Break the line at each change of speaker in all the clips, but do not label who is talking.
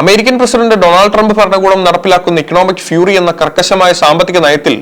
American president Donald Trump ഭരണകൂടം നടപ്പിലാക്കുന്ന economic fury എന്ന കർക്കശമായ സാമ്പത്തിക നയത്തിൽ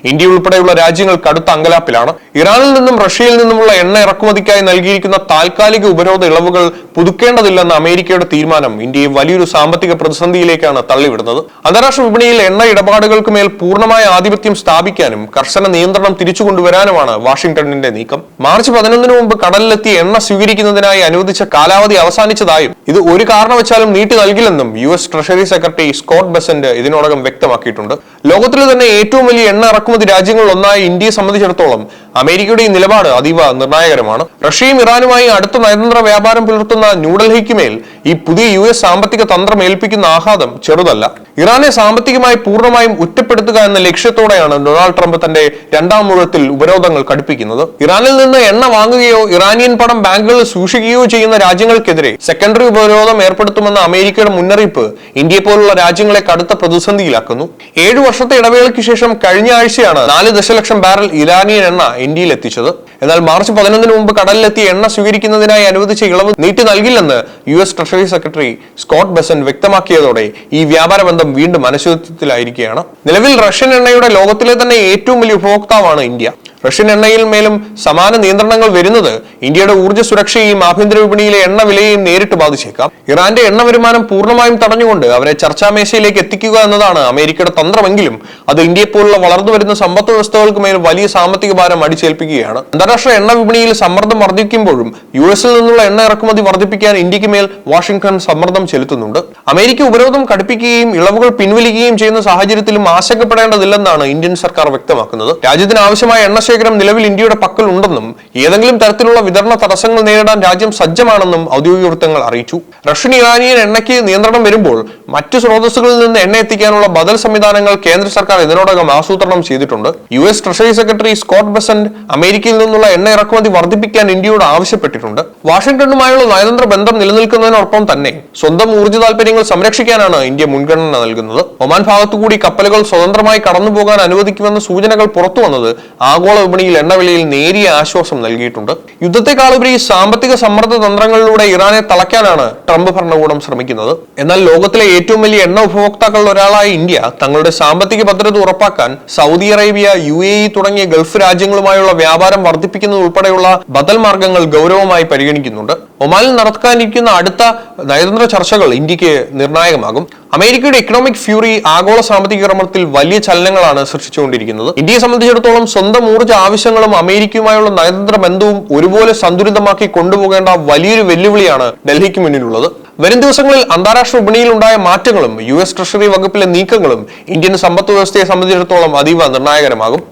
ഇന്ത്യ ഉൾപ്പെടെയുള്ള രാജ്യങ്ങൾ കടുത്ത അങ്കലാപ്പിലാണ്. ഇറാനിൽ നിന്നും റഷ്യയിൽ നിന്നുമുള്ള എണ്ണ ഇറക്കുമതിക്കായി നൽകിയിരിക്കുന്ന താൽക്കാലിക ഉപരോധ ഇളവുകൾ പുതുക്കേണ്ടതില്ലെന്ന അമേരിക്കയുടെ തീരുമാനം ഇന്ത്യയെ വലിയൊരു സാമ്പത്തിക പ്രതിസന്ധിയിലേക്കാണ് തള്ളിവിടുന്നത്. അന്താരാഷ്ട്ര വിപണിയിൽ എണ്ണ ഇടപാടുകൾക്ക് മേൽ പൂർണ്ണമായ ആധിപത്യം സ്ഥാപിക്കാനും കർശന നിയന്ത്രണം തിരിച്ചു കൊണ്ടുവരാനുമാണ് വാഷിംഗ്ടണിന്റെ നീക്കം. മാർച്ച് 11 മുമ്പ് കടലിലെത്തി എണ്ണ സ്വീകരിക്കുന്നതിനായി അനുവദിച്ച കാലാവധി അവസാനിച്ചതായും ഇത് ഒരു കാരണവശാലും നീട്ടി നൽകില്ലെന്നും US treasury secretary Scott Bessent ഇതിനോടകം വ്യക്തമാക്കിയിട്ടുണ്ട്. ലോകത്തിലെ തന്നെ ഏറ്റവും വലിയ എണ്ണ ഇറക്കുമതി രാജ്യങ്ങളിൽ ഒന്നായ ഇന്ത്യയെ സംബന്ധിച്ചിടത്തോളം അമേരിക്കയുടെ ഈ നിലപാട് അതീവ നിർണായകരമാണ്. റഷ്യയും ഇറാനുമായി അടുത്ത നയതന്ത്ര വ്യാപാരം പുലർത്തുന്ന ന്യൂഡൽഹിക്ക് മേൽ ഈ പുതിയ US സാമ്പത്തിക തന്ത്രം ഏൽപ്പിക്കുന്ന ആഘാതം ചെറുതല്ല. ഇറാനെ സാമ്പത്തികമായി പൂർണ്ണമായും ഒറ്റപ്പെടുത്തുക എന്ന ലക്ഷ്യത്തോടെയാണ് ഡൊണാൾഡ് ട്രംപ് തന്റെ രണ്ടാം ഊഴത്തിൽ ഉപരോധങ്ങൾ കടുപ്പിക്കുന്നത്. ഇറാനിൽ നിന്ന് എണ്ണ വാങ്ങുകയോ ഇറാനിയൻ പണം ബാങ്കുകളിൽ സൂക്ഷിക്കുകയോ ചെയ്യുന്ന രാജ്യങ്ങൾക്കെതിരെ സെക്കൻഡറി ഉപരോധം ഏർപ്പെടുത്തുമെന്ന അമേരിക്കയുടെ മുന്നറിയിപ്പ് ഇന്ത്യയെ പോലുള്ള രാജ്യങ്ങളെ കടുത്ത പ്രതിസന്ധിയിലാക്കുന്നു. 7 വർഷത്തെ ഇടവേളയ്ക്ക് ശേഷം കഴിഞ്ഞ ആഴ്ചയാണ് 4 ദശലക്ഷം ബാരൽ ഇറാനിയൻ എണ്ണ ഇന്ത്യയിൽ എത്തിച്ചത്. എന്നാൽ മാർച്ച് 11 മുമ്പ് കടലിലെത്തി എണ്ണ സ്വീകരിക്കുന്നതിനായി അനുവദിച്ച ഇളവ് നീട്ടി നൽകില്ലെന്ന് US treasury secretary Scott Bessent വ്യക്തമാക്കിയതോടെ ഈ വ്യാപാര ബന്ധം വീണ്ടും അനിശ്ചിതത്വത്തിലായിരിക്കുകയാണ്. നിലവിൽ റഷ്യൻ എണ്ണയുടെ ലോകത്തിലെ തന്നെ ഏറ്റവും വലിയ ഉപഭോക്താവാണ് ഇന്ത്യ. റഷ്യൻ എണ്ണയിൽ മേലും സമാന നിയന്ത്രണങ്ങൾ വരുന്നത് ഇന്ത്യയുടെ ഊർജ്ജ സുരക്ഷയെയും ആഭ്യന്തര വിപണിയിലെ എണ്ണ വിലയെയും നേരിട്ട് ബാധിച്ചേക്കാം. ഇറാന്റെ എണ്ണ വരുമാനം പൂർണ്ണമായും തടഞ്ഞുകൊണ്ട് അവരെ ചർച്ചാമേശയിലേക്ക് എത്തിക്കുക എന്നതാണ് അമേരിക്കയുടെ തന്ത്രമെങ്കിലും അത് ഇന്ത്യയെ പോലുള്ള വളർന്നു വരുന്ന സമ്പദ് വ്യവസ്ഥകൾക്ക് മേൽ വലിയ സാമ്പത്തിക ഭാരം അടിച്ചേൽപ്പിക്കുകയാണ്. അന്താരാഷ്ട്ര എണ്ണ വിപണിയിൽ സമ്മർദ്ദം വർദ്ധിക്കുമ്പോഴും US-ൽ നിന്നുള്ള എണ്ണ ഇറക്കുമതി വർദ്ധിപ്പിക്കാൻ ഇന്ത്യക്ക് മേൽ വാഷിംഗ്ടൺ സമ്മർദ്ദം ചെലുത്തുന്നുണ്ട്. അമേരിക്ക ഉപരോധം കടുപ്പിക്കുകയും ഇളവുകൾ പിൻവലിക്കുകയും ചെയ്യുന്ന സാഹചര്യത്തിലും ആശങ്കപ്പെടേണ്ടതില്ലെന്നാണ് ഇന്ത്യൻ സർക്കാർ വ്യക്തമാക്കുന്നത്. രാജ്യത്തിന് ആവശ്യമായ എണ്ണ ശേഖരം നിലവിൽ ഇന്ത്യയുടെ പക്കൽ ഉണ്ടെന്നും ഏതെങ്കിലും തരത്തിലുള്ള വിതരണ തടസ്സങ്ങൾ നേരിടാൻ രാജ്യം സജ്ജമാണെന്നും ഔദ്യോഗിക വൃത്തങ്ങൾ അറിയിച്ചു. റഷ്യൻ ഇറാനിയൻ എണ്ണയ്ക്ക് നിയന്ത്രണം വരുമ്പോൾ മറ്റു സ്രോതസ്സുകളിൽ നിന്ന് എണ്ണ എത്തിക്കാനുള്ള ബദൽ സംവിധാനങ്ങൾ കേന്ദ്ര സർക്കാർ ഇതിനോടകം ആസൂത്രണം ചെയ്തിട്ടുണ്ട്. US treasury secretary Scott Bessent അമേരിക്കയിൽ നിന്നുള്ള എണ്ണ ഇറക്കുമതി വർദ്ധിപ്പിക്കാൻ ഇന്ത്യയോട് ആവശ്യപ്പെട്ടിട്ടുണ്ട്. വാഷിംഗ്ടണുമായുള്ള നയതന്ത്ര ബന്ധം നിലനിൽക്കുന്നതിനൊപ്പം തന്നെ സ്വന്തം ഊർജ്ജ താൽപര്യങ്ങൾ സംരക്ഷിക്കാനാണ് ഇന്ത്യ മുൻഗണന നൽകുന്നത്. ഒമാൻ ഭാഗത്തുകൂടി കപ്പലുകൾ സ്വതന്ത്രമായി കടന്നുപോകാൻ അനുവദിക്കുമെന്ന സൂചനകൾ പുറത്തുവന്നത് ആഗോള വിപണിയിൽ എണ്ണവിലയിൽ നേരിയ ആശ്വാസം നൽകിയിട്ടുണ്ട്. യുദ്ധത്തെക്കാളുപരി സാമ്പത്തിക സമ്മർദ്ദ തന്ത്രങ്ങളിലൂടെ ഇറാനെ തളയ്ക്കാനാണ് ട്രംപ് ഭരണകൂടം ശ്രമിക്കുന്നത്. എന്നാൽ ലോകത്തിലെ ഏറ്റവും വലിയ എണ്ണ ഉപഭോക്താക്കളിൽ ഒരാളായ ഇന്ത്യ തങ്ങളുടെ സാമ്പത്തിക ഭദ്രത ഉറപ്പാക്കാൻ സൗദി അറേബ്യ, UAE തുടങ്ങിയ ഗൾഫ് രാജ്യങ്ങളുമായുള്ള വ്യാപാരം വർദ്ധിപ്പിക്കുന്നത് ഉൾപ്പെടെയുള്ള ബദൽ മാർഗങ്ങൾ ഗൗരവമായി പരിഗണിക്കുന്നുണ്ട്. ഒമാനിൽ നടക്കാനിരിക്കുന്ന അടുത്ത നയതന്ത്ര ചർച്ചകൾ ഇന്ത്യക്ക് നിർണായകമാകും. അമേരിക്കയുടെ ഇക്കണോമിക് ഫ്യൂറി ആഗോള സാമ്പത്തിക ക്രമത്തിൽ വലിയ ചലനങ്ങളാണ് സൃഷ്ടിച്ചുകൊണ്ടിരിക്കുന്നത്. ഇന്ത്യയെ സംബന്ധിച്ചിടത്തോളം സ്വന്തം ഊർജ്ജ ആവശ്യങ്ങളും അമേരിക്കയുമായുള്ള നയതന്ത്ര ബന്ധവും ഒരുപോലെ സന്തുലിതമാക്കി കൊണ്ടുപോകേണ്ട വലിയൊരു വെല്ലുവിളിയാണ് ഡൽഹിക്ക് മുന്നിലുള്ളത്. വരും ദിവസങ്ങളിൽ അന്താരാഷ്ട്ര വിപണിയിൽ ഉണ്ടായ മാറ്റങ്ങളും US ട്രഷറി വകുപ്പിലെ നീക്കങ്ങളും ഇന്ത്യൻ സമ്പദ് വ്യവസ്ഥയെ സംബന്ധിച്ചിടത്തോളം അതീവ നിർണായകരമാകും.